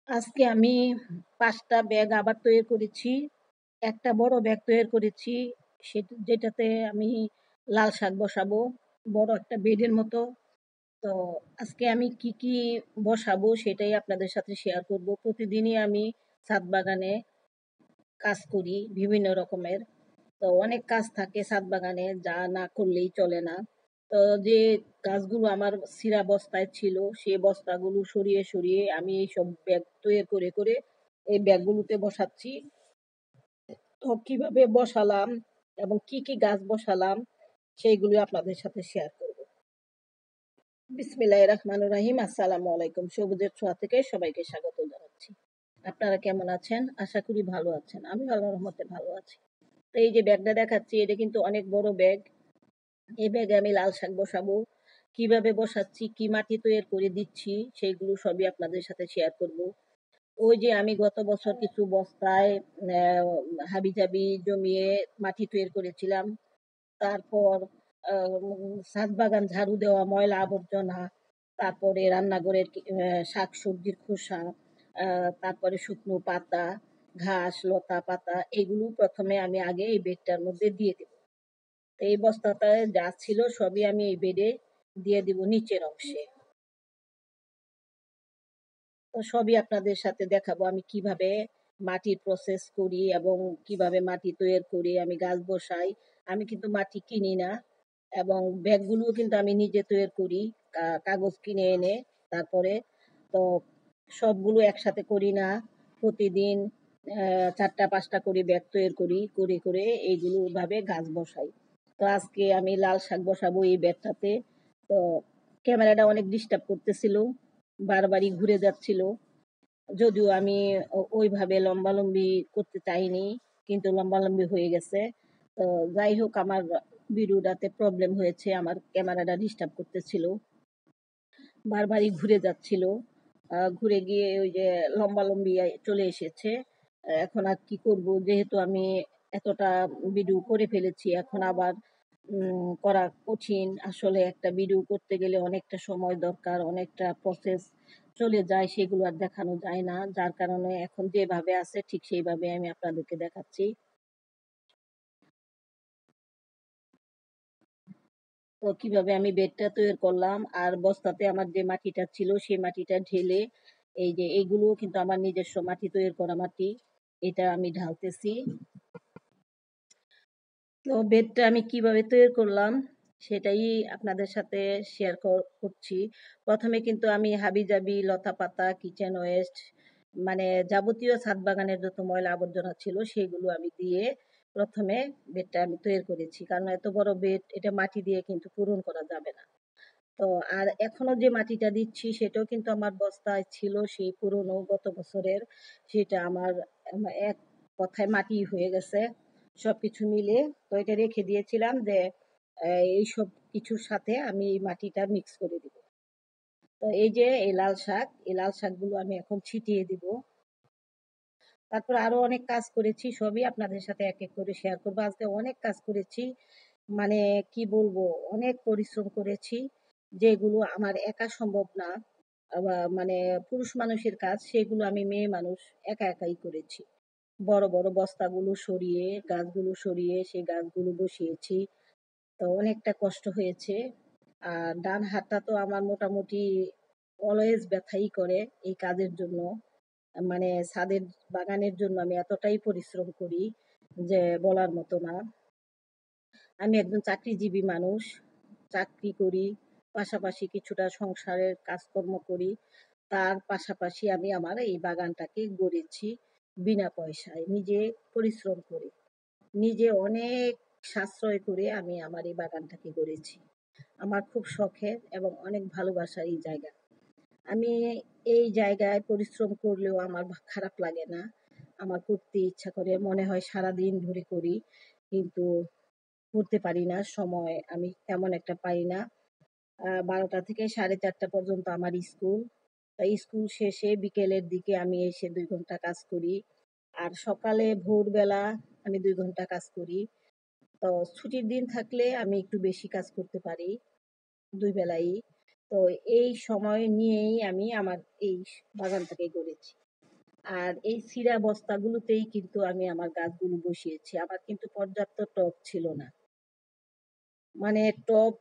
আজকে আমি ৫ টা ব্যাগ আবার তৈরি করেছি। একটা বড় ব্যাগ তৈরি করেছি যেটাতে আমি লাল শাক বসাবো। বড় একটা বেডের মতো। তো আজকে আমি কি বসাবো সেটাই আপনাদের সাথে শেয়ার করব। প্রতিদিনই আমি ছাদ বাগানে কাজ করি বিভিন্ন রকমের। তো অনেক কাজ থাকে ছাদ বাগানে, যা না করলেই চলে না। তো যে গাছগুলো আমার ছিঁড়া বস্তায় ছিল, সেই বস্তাগুলো সরিয়ে আমি এইসব ব্যাগ তৈরি করে এই ব্যাগগুলোতে বসাচ্ছি। তো কিভাবে বসালাম এবং কি গাছ বসালাম সেইগুলো আপনাদের সাথে শেয়ার করব। বিসমিল্লাহির রহমানির রহিম। আসসালামু আলাইকুম। সবুজের ছোঁয়া থেকে সবাইকে স্বাগত জানাচ্ছি। আপনারা কেমন আছেন? আশা করি ভালো আছেন। আমি আল্লাহর রহমতে ভালো আছি। তো এই যে ব্যাগটা দেখাচ্ছি, এটা কিন্তু অনেক বড় ব্যাগ। এই ব্যাগে আমি লাল শাক বসাবো। কিভাবে বসাচ্ছি, কি মাটি তৈরি করে দিচ্ছি, সেইগুলো সবই আপনাদের সাথে শেয়ার করব। ওই যে আমি গত বছর কিছু বস্তায় হাবিজাবি জমিয়ে মাটি তৈরি করেছিলাম। তারপর ছাদ বাগান ঝাড়ু দেওয়া, ময়লা আবর্জনা, তারপরে রান্নাঘরের শাকসবজির খোসা, তারপরে শুকনো পাতা, ঘাস, লতা পাতা, এগুলো প্রথমে আমি আগে এই বেডটার মধ্যে দিয়ে দেব। তো এই বস্তাটায় যা ছিল সবই আমি এই বেডে দিয়ে দিব নিচের অংশে। তো সবই আপনাদের সাথে দেখাবো আমি কিভাবে মাটির প্রসেস করি এবং কিভাবে মাটি তৈরি করি, আমি গাছ বসাই। আমি কিন্তু মাটি কিনি না এবং ব্যাগগুলোও কিন্তু আমি নিজে তৈরি করি, কাগজ কিনে এনে। তারপরে তো সবগুলো একসাথে করি না, প্রতিদিন ৪টা ৫টা করে ব্যাগ তৈরি করে এইগুলো ভাবে গাছ বসাই। তো আজকে আমি লাল শাক বসাবো এই ব্যাগটাতে। তো ক্যামেরাটা অনেক ডিস্টার্ব করতেছিল, বারবারই ঘুরে যাচ্ছিল। যদিও আমি ওইভাবে লম্বালম্বি করতে চাইনি, কিন্তু লম্বালম্বি হয়ে গেছে। তো যাই হোক, আমার ভিডিওটাতে প্রবলেম হয়েছে, আমার ক্যামেরাটা ডিস্টার্ব করতেছিল, বারবারই ঘুরে যাচ্ছিল। ঘুরে গিয়ে ওই যে লম্বালম্বি চলে এসেছে। এখন আর কি করব, যেহেতু আমি এতটা ভিডিও করে ফেলেছি, এখন আবার করা কঠিন। আসলে একটা ভিডিও করতে গেলে অনেকটা সময় দরকার, অনেকটা প্রসেস চলে যায়, সেগুলো আর দেখানো যায় না। যার কারণে এখন যেভাবে আছে ঠিক সেইভাবে আমি আপনাদেরকে দেখাচ্ছি। তো কিভাবে আমি বেডটা তৈরি করলাম, আর বস্তাতে আমার যে মাটিটা ছিল সেই মাটিটা ঢেলে, এই যে এইগুলোও কিন্তু আমার নিজস্ব মাটি, তৈরি করা মাটি, এটা আমি ঢালতেছি। তো বেডটা আমি কিভাবে তৈরি করলাম সেটাই আপনাদের সাথে শেয়ার করছি। প্রথমে কিন্তু আমি হাবিজাবি, লতা পাতা, কিচেন ওয়েস্ট, মানে যাবতীয় ছাদ বাগানের যত ময়লা আবর্জনা ছিল সেগুলো আমি দিয়ে প্রথমে বেডটা আমি তৈরি করেছি, কারণ এত বড় বেড এটা মাটি দিয়ে কিন্তু পূরণ করা যাবে না। তো আর এখনো যে মাটিটা দিচ্ছি সেটাও কিন্তু আমার বস্তায় ছিল, সেই পুরনো গত বছরের। সেটা আমার এক কথায় মাটি হয়ে গেছে সবকিছু মিলে। তো এটা রেখে দিয়েছিলাম যে এইসব কিছুর সাথে আমি এই মাটিটা মিক্স করে দিব। তো এই যে এই লাল শাকগুলো আমি এখন ছিটিয়ে দিব। তারপর আরো অনেক কাজ করেছি, সবই আপনাদের সাথে এক এক করে শেয়ার করবো। আজকে অনেক কাজ করেছি, মানে কি বলবো, অনেক পরিশ্রম করেছি, যেগুলো আমার একা সম্ভব না। মানে পুরুষ মানুষের কাজ, সেগুলো আমি মেয়ে মানুষ একাই করেছি। বড় বড় বস্তাগুলো সরিয়ে, গাছগুলো সরিয়ে সেই গাছগুলো বসিয়েছি। তো অনেকটা কষ্ট হয়েছে। আর ডান হাতটা তো আমার মোটামুটি অলওয়েজ ব্যথাই করে এই কাজের জন্য। মানে ছাদের বাগানের জন্য আমি এতটাই পরিশ্রম করি যে বলার মতো না। আমি একজন চাকরিজীবী মানুষ, চাকরি করি, পাশাপাশি কিছুটা সংসারের কাজকর্ম করি। তার পাশাপাশি আমি আমার এই বাগানটাকে গড়েছি বিনা পয়সায়, নিজে পরিশ্রম করে, নিজে অনেক সাশ্রয় করে আমি আমার এই বাগানটাকে গড়েছি। আমার খুব শখের এবং অনেক ভালোবাসার এই জায়গা। আমি এই জায়গায় পরিশ্রম করলেও আমার খারাপ লাগে না। আমার করতে ইচ্ছা করে, মনে হয় সারাদিন ধরে করি, কিন্তু করতে পারি না, সময় আমি তেমন একটা পাই না। ১২টা থেকে ৪:৩০ পর্যন্ত আমার স্কুল। তাই স্কুল শেষে বিকেলের দিকে আমি এসে ২ ঘন্টা কাজ করি। আর সকালে ভোরবেলা আমি ২ ঘন্টা কাজ করি। তো ছুটির দিন থাকলে আমি একটু বেশি কাজ করতে পারি, ২ বেলাই। তো এই সময় নিয়েই আমি আমার এই বাগানটাকে গড়েছি। আর এই ছিঁড়া বস্তাগুলোতেই কিন্তু আমি আমার গাছগুলো বসিয়েছি। আমার কিন্তু পর্যাপ্ত টব ছিল না। মানে টব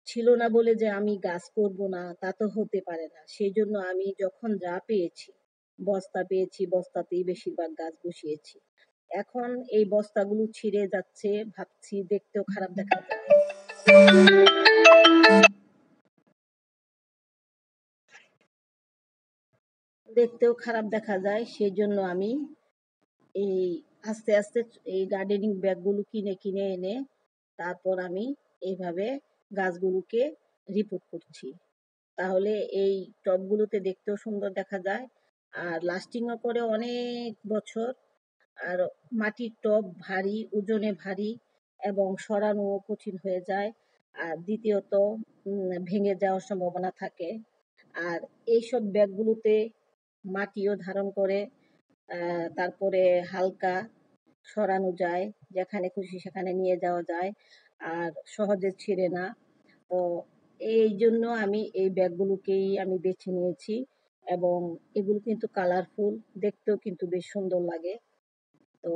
ছিল না বলে যে আমি গাছ করব না তা তো হতে পারে না। সেজন্য আমি যখন যা পেয়েছি, বস্তা পেয়েছি বস্তাতেই বেশিরভাগ গাছ বসিয়েছি। এখন এই বস্তাগুলো ছিঁড়ে যাচ্ছে, ভাবছি দেখতেও খারাপ দেখা যায়। দেখতেও খারাপ দেখা যায়, সেজন্য আমি এই আস্তে আস্তে এই গার্ডেনিং ব্যাগগুলো কিনে কিনে এনে তারপর আমি এইভাবে গাছগুলোকে রিপোর্ট করছি। তাহলে এই টবগুলোতে দেখতেও সুন্দর দেখা যায় আর লাস্টিংও করে অনেক বছর। আর মাটির টব ভারী, ওজনে ভারী এবং সরানোও কঠিন হয়ে যায়। আর দ্বিতীয়ত ভেঙে যাওয়ার সম্ভাবনা থাকে। আর এইসব ব্যাগগুলোতে মাটিও ধারণ করে, তারপরে হালকা সরানো যায়, যেখানে খুশি সেখানে নিয়ে যাওয়া যায় আর সহজে ছিঁড়ে না। তো এই জন্য আমি এই ব্যাগগুলোকেই আমি বেছে নিয়েছি এবং এগুলো কিন্তু কালারফুল, দেখতেও কিন্তু বেশ সুন্দর লাগে। তো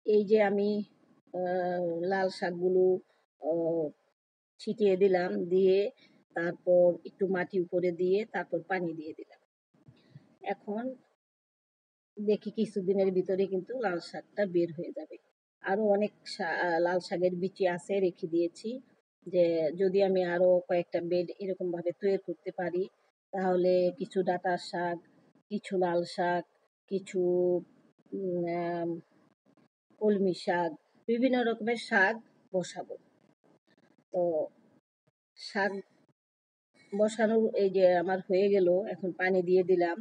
এই যে আমি লাল শাকগুলো ছিটিয়ে দিলাম, দিয়ে তারপর একটু মাটি উপরে দিয়ে তারপর পানি দিয়ে দিলাম। এখন দেখি কিছুদিনের ভিতরে কিন্তু লাল শাকটা বের হয়ে যাবে। আরো অনেক লাল শাকের বিচি আছে, রেখে দিয়েছি, যে যদি আমি আরো কয়েকটা বেড এরকম ভাবে তৈরি করতে পারি তাহলে কিছু ডাঁটার শাক, কিছু লাল শাক, কিছু কলমি শাক, বিভিন্ন রকমের শাক বসাবো। তো শাক বসানো এই যে আমার হয়ে গেল, এখন পানি দিয়ে দিলাম।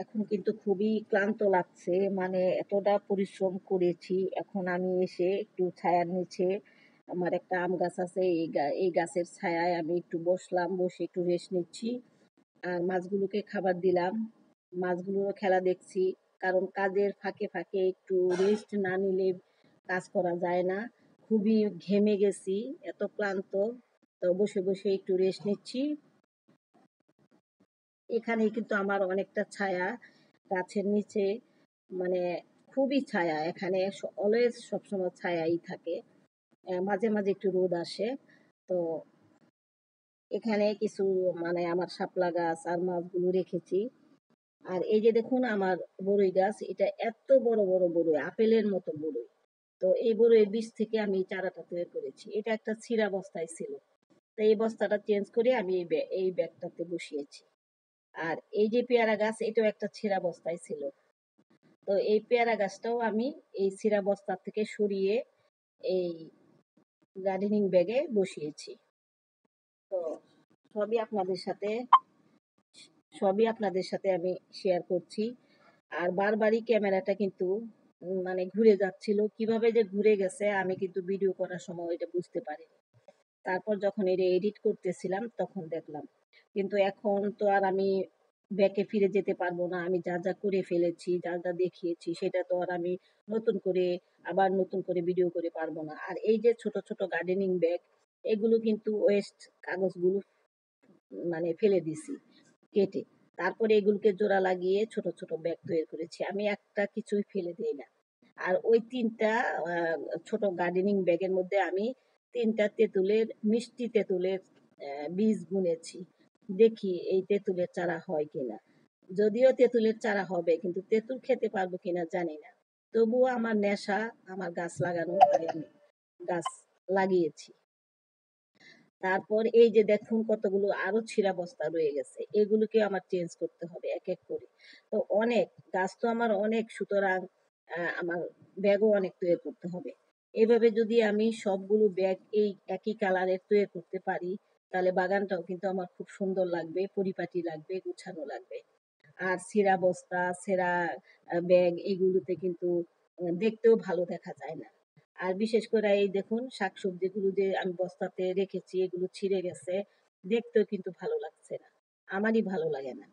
এখন কিন্তু খুবই ক্লান্ত লাগছে, মানে এতটা পরিশ্রম করেছি। এখন আমি এসে একটু ছায়ার নিচে, আমার একটা আম গাছ আছে, এই গাছের ছায়ায় আমি একটু বসলাম, বসে একটু রেস্ট নিচ্ছি। আর মাছগুলোকে খাবার দিলাম, মাছগুলোর খেলা দেখছি, কারণ কাজের ফাঁকে ফাঁকে একটু রেস্ট না নিলে কাজ করা যায় না। খুবই ঘেমে গেছি, এত ক্লান্ত। তো বসে বসে একটু রেস্ট নিচ্ছি। এখানে কিন্তু আমার অনেকটা ছায়া গাছের নিচে, মানে খুবই ছায়া এখানে, অলওয়েজ সবসময় ছায়াই থাকে, মাঝে মাঝে একটু রোদ আসে। তো এখানে কিছু মানে আমার শাপলা গাছ আর মাছগুলো রেখেছি। আর এই যে দেখুন আমার বড়ই গাছ, এটা এত বড় বড় বড়ই, আপেলের মতো বড়ই। তো এই বড়ইয়ের বীজ থেকে আমি এই চারাটা তৈরি করেছি। এটা একটা ছিঁড়া বস্তায় ছিল, তো এই বস্তাটা চেঞ্জ করে আমি এই ব্যাগটাতে বসিয়েছি। আর এই যে পেয়ারা গাছ, এটাও একটা ছেঁড়া বস্তায় ছিল। তো এই পেয়ারা গাছটাও আমি এই ছেঁড়া বস্তা থেকে সরিয়ে এই গার্ডেনিং ব্যাগে বসিয়েছি। তো সবই আপনাদের সাথে সবই আপনাদের সাথে আমি শেয়ার করছি। আর বারবারই ক্যামেরাটা কিন্তু মানে ঘুরে যাচ্ছিল, কিভাবে যে ঘুরে গেছে আমি কিন্তু ভিডিও করার সময় এটা বুঝতে পারিনি। তারপর যখন এটা এডিট করতেছিলাম তখন দেখলাম। কিন্তু এখন তো আর আমি ব্যাকে ফিরে যেতে পারবো না। আমি যা যা করে ফেলেছি, যা যা দেখিয়েছি সেটা তো আর আমি নতুন করে আবার নতুন করে ভিডিও করে পারবো না। আর এই যে ছোট ছোট গার্ডেনিং ব্যাগ, এগুলো কিন্তু ওয়েস্ট কাগজগুলো মানে ফেলে দিছি কেটে, তারপরে এগুলোকে জোড়া লাগিয়ে ছোট ছোট ব্যাগ তৈরি করেছি। আমি একটা কিছুই ফেলে দিই না। আর ওই তিনটা ছোট গার্ডেনিং ব্যাগের মধ্যে আমি তিনটা তেঁতুলের, মিষ্টি তেঁতুলের বীজ বুনেছি। দেখি এই তেঁতুলের চারা হয় কিনা। যদিও তেঁতুলের চারা হবে, কিন্তু তেঁতুল খেতে পারবো কিনা জানি না। তবুও আমার নেশা, আমার গাছ লাগানো, তাই আমি গাছ লাগিয়েছি। তারপর এই যে দেখুন কতগুলো আরো ছিঁড়া বস্তা রয়ে গেছে, এগুলোকে আমার চেঞ্জ করতে হবে এক এক করে। তো অনেক গাছ তো আমার অনেক, সুতরাং আমার ব্যাগও অনেক তৈরি করতে হবে। এভাবে যদি আমি সবগুলো ব্যাগ এই একই কালারের তৈরি করতে পারি তাহলে বাগানটাও কিন্তু আমার খুব সুন্দর লাগবে, পরিপাটি লাগবে, গুছানো লাগবে। আর ছেঁড়া বস্তা, ছেঁড়া ব্যাগ, এগুলোতে কিন্তু দেখতেও ভালো দেখা যায় না। আর বিশেষ করে এই দেখুন শাকসবজিগুলো যে আমি বস্তাতে রেখেছি, এগুলো ছিঁড়ে গেছে, দেখতেও কিন্তু ভালো লাগছে না, আমারই ভালো লাগে না।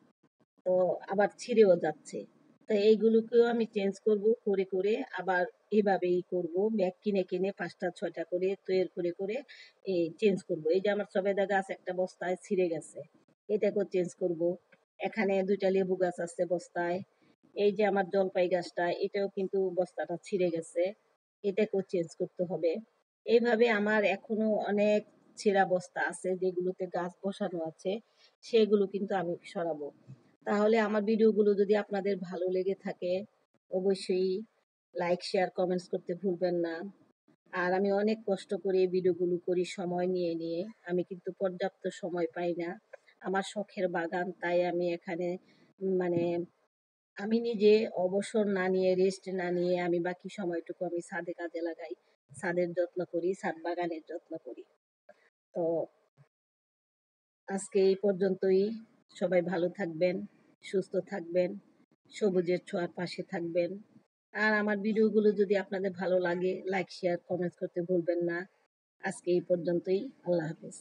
তো আবার ছিঁড়েও যাচ্ছে। তো এইগুলোকেও আমি চেঞ্জ করব, করে করে আবার এভাবেই করব, ব্যাগ কিনে কিনে 5টা 6টা করে তৈরি করে করে এই চেঞ্জ করব। এই যে আমার সবেদা গাছ একটা বস্তায় ছিঁড়ে গেছে, এটাকেও চেঞ্জ করব। এখানে 2টা লেবু গাছ আছে বস্তায়, এই যে আমার জলপাই গাছটা, এটাও কিন্তু বস্তাটা ছিঁড়ে গেছে। এটাকেও চেঞ্জ করতে হবে। এইভাবে আমার এখনো অনেক ছেঁড়া বস্তা আছে যেগুলোতে গাছ বসানো আছে, সেগুলো কিন্তু আমি সরাবো। তাহলে আমার ভিডিওগুলো যদি আপনাদের ভালো লেগে থাকে, অবশ্যই লাইক, শেয়ার, কমেন্টস করতে ভুলবেন না। আর আমি অনেক কষ্ট করে এই ভিডিওগুলো করি সময় নিয়ে। আমি কিন্তু পর্যাপ্ত সময় পাই না। আমার শখের বাগান, তাই আমি এখানে মানে আমি নিজে অবসর না নিয়ে, রেস্ট না নিয়ে আমি বাকি সময়টুকু আমি ছাদে কাজে লাগাই। ছাদের যত্ন করি, ছাদ বাগানের যত্ন করি। তো আজকে এই পর্যন্তই। সবাই ভালো থাকবেন, সুস্থ থাকবেন, সবুজের ছোঁয়ার পাশে থাকবেন। আর আমার ভিডিওগুলো যদি আপনাদের ভালো লাগে, লাইক, শেয়ার, কমেন্টস করতে ভুলবেন না। আজকে এই পর্যন্তই। আল্লাহ হাফেজ।